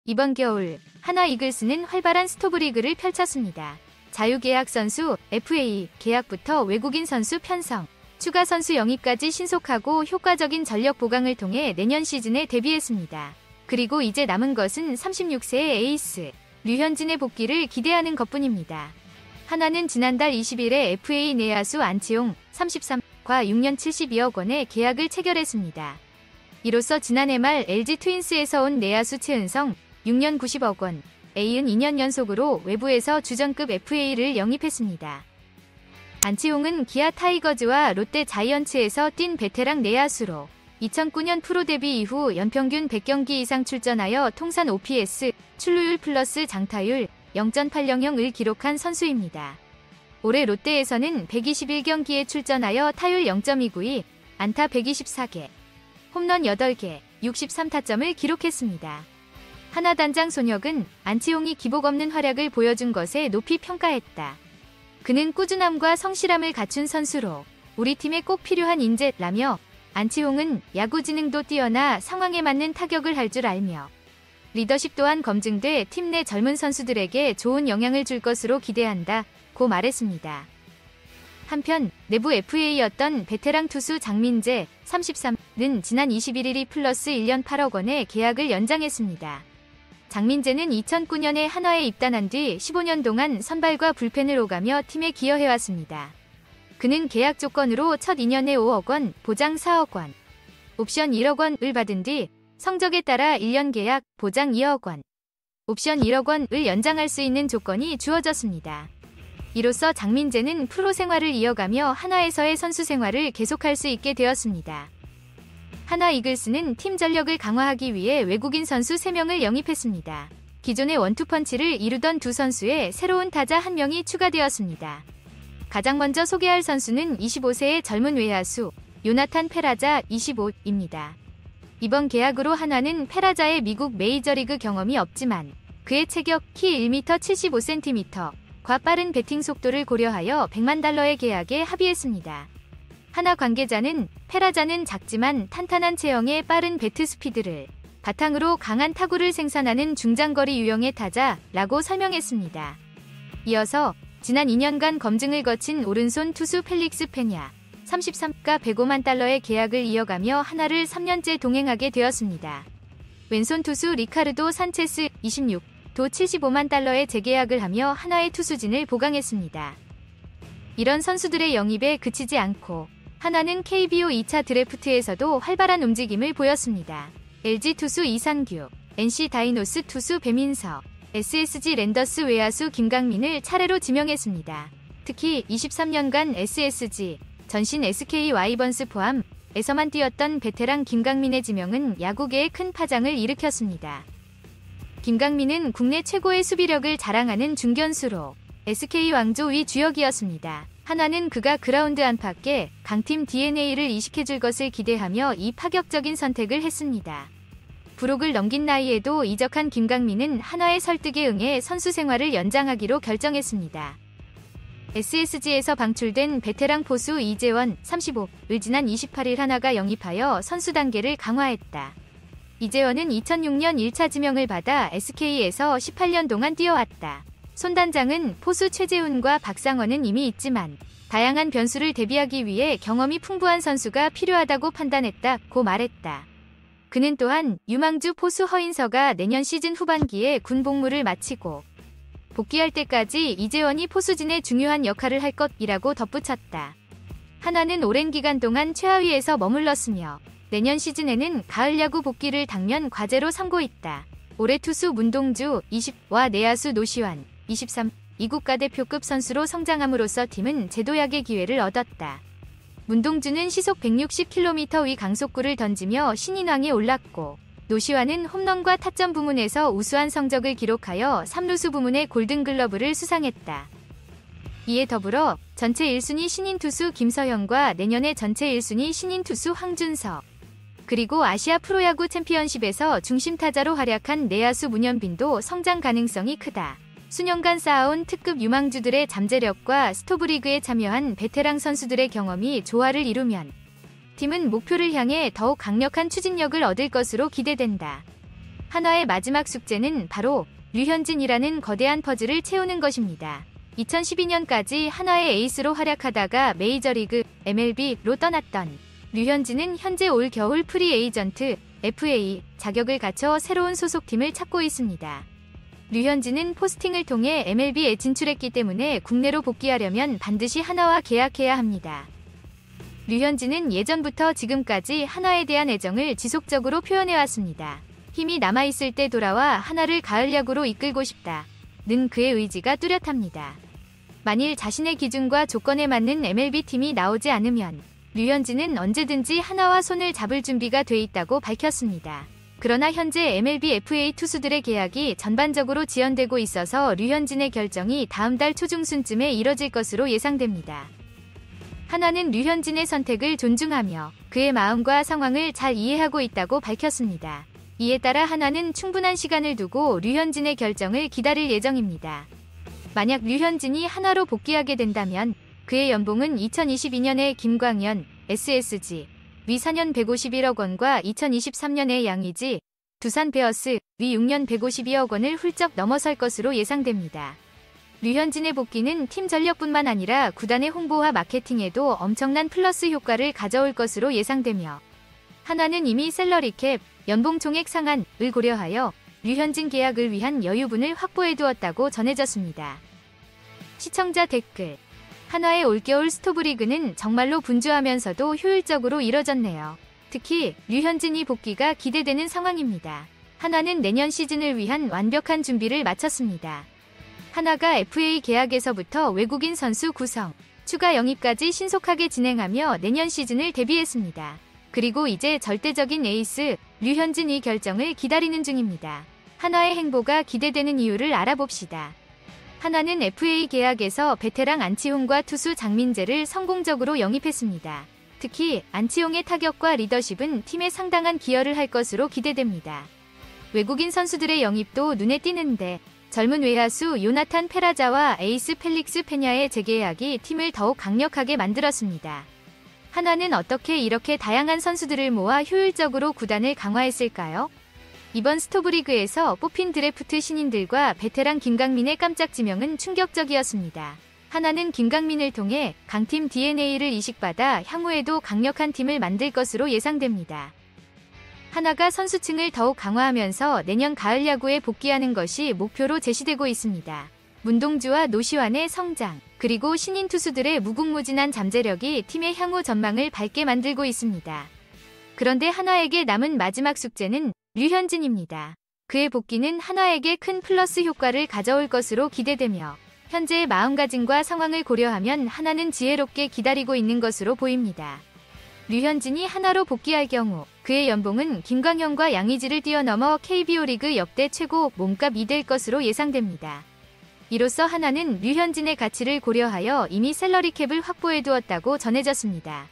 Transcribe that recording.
이번 겨울 하나 이글스는 활발한 스토브리그를 펼쳤습니다. 자유계약 선수 FA 계약부터 외국인 선수 편성, 추가 선수 영입까지 신속하고 효과적인 전력 보강을 통해 내년 시즌에 데뷔했습니다. 그리고 이제 남은 것은 36세의 에이스 류현진의 복귀를 기대하는 것뿐입니다. 하나는 지난달 20일에 FA 내야수 안치홍 33과 6년 72억 원의 계약을 체결했습니다. 이로써 지난해 말 LG 트윈스에서 온 내야수 최은성 6년 90억 원, A은 2년 연속으로 외부에서 주전급 FA를 영입했습니다. 안치홍은 기아 타이거즈와 롯데 자이언츠에서 뛴 베테랑 내야수로 2009년 프로 데뷔 이후 연평균 100경기 이상 출전하여 통산 OPS, 출루율 플러스 장타율 0.800을 기록한 선수입니다. 올해 롯데에서는 121경기에 출전하여 타율 0.292, 안타 124개, 홈런 8개, 63타점을 기록했습니다. 하나 단장 손혁은 안치홍이 기복 없는 활약을 보여준 것에 높이 평가했다. 그는 꾸준함과 성실함을 갖춘 선수로 우리 팀에 꼭 필요한 인재라며 안치홍은 야구 지능도 뛰어나 상황에 맞는 타격을 할 줄 알며 리더십 또한 검증돼 팀 내 젊은 선수들에게 좋은 영향을 줄 것으로 기대한다고 말했습니다. 한편 내부 FA였던 베테랑 투수 장민재 33는 지난 21일이 플러스 1년 8억 원의 계약을 연장했습니다. 장민재는 2009년에 한화에 입단한 뒤 15년 동안 선발과 불펜을 오가며 팀에 기여해왔습니다. 그는 계약 조건으로 첫 2년에 5억 원, 보장 4억 원, 옵션 1억 원을 받은 뒤 성적에 따라 1년 계약, 보장 2억 원, 옵션 1억 원을 연장할 수 있는 조건이 주어졌습니다. 이로써 장민재는 프로 생활을 이어가며 한화에서의 선수 생활을 계속할 수 있게 되었습니다. 하나 이글스는 팀 전력을 강화하기 위해 외국인 선수 3명을 영입했습니다. 기존의 원투펀치를 이루던 두 선수에 새로운 타자 1명이 추가되었습니다. 가장 먼저 소개할 선수는 25세의 젊은 외야수 요나탄 페라자 25입니다. 이번 계약으로 한화는 페라자의 미국 메이저리그 경험이 없지만 그의 체격 키 1m 75cm과 빠른 배팅 속도를 고려하여 100만 달러의 계약에 합의했습니다. 하나 관계자는 페라자는 작지만 탄탄한 체형에 빠른 배트 스피드를 바탕으로 강한 타구를 생산하는 중장거리 유형의 타자라고 설명했습니다. 이어서 지난 2년간 검증을 거친 오른손 투수 펠릭스 페냐 33가 105만 달러의 계약을 이어가며 하나를 3년째 동행하게 되었습니다. 왼손 투수 리카르도 산체스 26도 75만 달러의 재계약을 하며 하나의 투수진을 보강했습니다. 이런 선수들의 영입에 그치지 않고 하나는 KBO 2차 드래프트에서도 활발한 움직임을 보였습니다. LG 투수 이상규, NC 다이노스 투수 배민서, SSG 랜더스 외야수 김강민을 차례로 지명했습니다. 특히 23년간 SSG, 전신 SK 와이번스 포함에서만 뛰었던 베테랑 김강민의 지명은 야구계에 큰 파장을 일으켰습니다. 김강민은 국내 최고의 수비력을 자랑하는 중견수로 SK 왕조 위 주역이었습니다. 하나는 그가 그라운드 안팎에 강팀 DNA를 이식해줄 것을 기대하며 이 파격적인 선택을 했습니다. 부록을 넘긴 나이에도 이적한 김강민은 한화의 설득에 응해 선수 생활을 연장하기로 결정했습니다. SSG에서 방출된 베테랑 포수 이재원 35을 지난 28일 하나가 영입하여 선수 단계를 강화했다. 이재원은 2006년 1차 지명을 받아 SK에서 18년 동안 뛰어왔다. 손 단장은 포수 최재훈과 박상원은 이미 있지만 다양한 변수를 대비하기 위해 경험이 풍부한 선수가 필요하다고 판단했다고 말했다. 그는 또한 유망주 포수 허인서가 내년 시즌 후반기에 군 복무를 마치고 복귀할 때까지 이재원이 포수진의 중요한 역할을 할 것이라고 덧붙였다. 하나는 오랜 기간 동안 최하위에서 머물렀으며 내년 시즌에는 가을 야구 복귀를 당면 과제로 삼고 있다. 올해 투수 문동주 20와 내야수 노시환 23, 이 국가대표급 선수로 성장함으로써 팀은 재도약의 기회를 얻었다. 문동주는 시속 160km 위 강속구를 던지며 신인왕에 올랐고 노시환은 홈런과 타점 부문에서 우수한 성적을 기록하여 3루수 부문의 골든글러브를 수상했다. 이에 더불어 전체 1순위 신인 투수 김서현과 내년에 전체 1순위 신인 투수 황준석, 그리고 아시아 프로야구 챔피언십에서 중심타자로 활약한 내야수 문현빈도 성장 가능성이 크다. 수년간 쌓아온 특급 유망주들의 잠재력과 스토브리그에 참여한 베테랑 선수들의 경험이 조화를 이루면 팀은 목표를 향해 더욱 강력한 추진력을 얻을 것으로 기대된다. 한화의 마지막 숙제는 바로 류현진이라는 거대한 퍼즐을 채우는 것입니다. 2012년까지 한화의 에이스로 활약하다가 메이저리그 MLB로 떠났던 류현진은 현재 올 겨울 프리에이전트 FA 자격을 갖춰 새로운 소속팀을 찾고 있습니다. 류현진은 포스팅을 통해 MLB에 진출했기 때문에 국내로 복귀하려면 반드시 한화와 계약해야 합니다. 류현진은 예전부터 지금까지 한화에 대한 애정을 지속적으로 표현해왔습니다. 힘이 남아있을 때 돌아와 한화를 가을 야구로 이끌고 싶다는 그의 의지가 뚜렷합니다. 만일 자신의 기준과 조건에 맞는 MLB팀이 나오지 않으면 류현진은 언제든지 한화와 손을 잡을 준비가 돼 있다고 밝혔습니다. 그러나 현재 MLB FA 투수들의 계약이 전반적으로 지연되고 있어서 류현진의 결정이 다음 달 초중순쯤에 이뤄질 것으로 예상됩니다. 한화는 류현진의 선택을 존중하며 그의 마음과 상황을 잘 이해하고 있다고 밝혔습니다. 이에 따라 한화는 충분한 시간을 두고 류현진의 결정을 기다릴 예정입니다. 만약 류현진이 한화로 복귀하게 된다면 그의 연봉은 2022년에 김광현, SSG, 위 4년 151억 원과 2023년에 양의지, 두산 베어스, 위 6년 152억 원을 훌쩍 넘어설 것으로 예상됩니다. 류현진의 복귀는 팀 전력뿐만 아니라 구단의 홍보와 마케팅에도 엄청난 플러스 효과를 가져올 것으로 예상되며 한화는 이미 셀러리캡, 연봉 총액 상한을 고려하여 류현진 계약을 위한 여유분을 확보해두었다고 전해졌습니다. 시청자 댓글: 한화의 올겨울 스토브리그는 정말로 분주하면서도 효율적으로 이뤄졌네요. 특히 류현진이 복귀가 기대되는 상황입니다. 한화는 내년 시즌을 위한 완벽한 준비를 마쳤습니다. 한화가 FA 계약에서부터 외국인 선수 구성, 추가 영입까지 신속하게 진행하며 내년 시즌을 대비했습니다. 그리고 이제 절대적인 에이스 류현진이 결정을 기다리는 중입니다. 한화의 행보가 기대되는 이유를 알아봅시다. 한화는 FA 계약에서 베테랑 안치홍과 투수 장민재를 성공적으로 영입했습니다. 특히 안치홍의 타격과 리더십은 팀에 상당한 기여를 할 것으로 기대됩니다. 외국인 선수들의 영입도 눈에 띄는데 젊은 외야수 요나탄 페라자와 에이스 펠릭스 페냐의 재계약이 팀을 더욱 강력하게 만들었습니다. 한화는 어떻게 이렇게 다양한 선수들을 모아 효율적으로 구단을 강화했을까요? 이번 스토브리그에서 뽑힌 드래프트 신인들과 베테랑 김강민의 깜짝 지명은 충격적이었습니다. 한화는 김강민을 통해 강팀 DNA를 이식받아 향후에도 강력한 팀을 만들 것으로 예상됩니다. 한화가 선수층을 더욱 강화하면서 내년 가을 야구에 복귀하는 것이 목표로 제시되고 있습니다. 문동주와 노시환의 성장, 그리고 신인 투수들의 무궁무진한 잠재력이 팀의 향후 전망을 밝게 만들고 있습니다. 그런데 한화에게 남은 마지막 숙제는 류현진입니다. 그의 복귀는 한화에게 큰 플러스 효과를 가져올 것으로 기대되며 현재의 마음가짐과 상황을 고려하면 한화는 지혜롭게 기다리고 있는 것으로 보입니다. 류현진이 한화로 복귀할 경우 그의 연봉은 김광현과 양의지를 뛰어넘어 KBO 리그 역대 최고 몸값이 될 것으로 예상됩니다. 이로써 한화는 류현진의 가치를 고려하여 이미 셀러리캡을 확보해두었다고 전해졌습니다.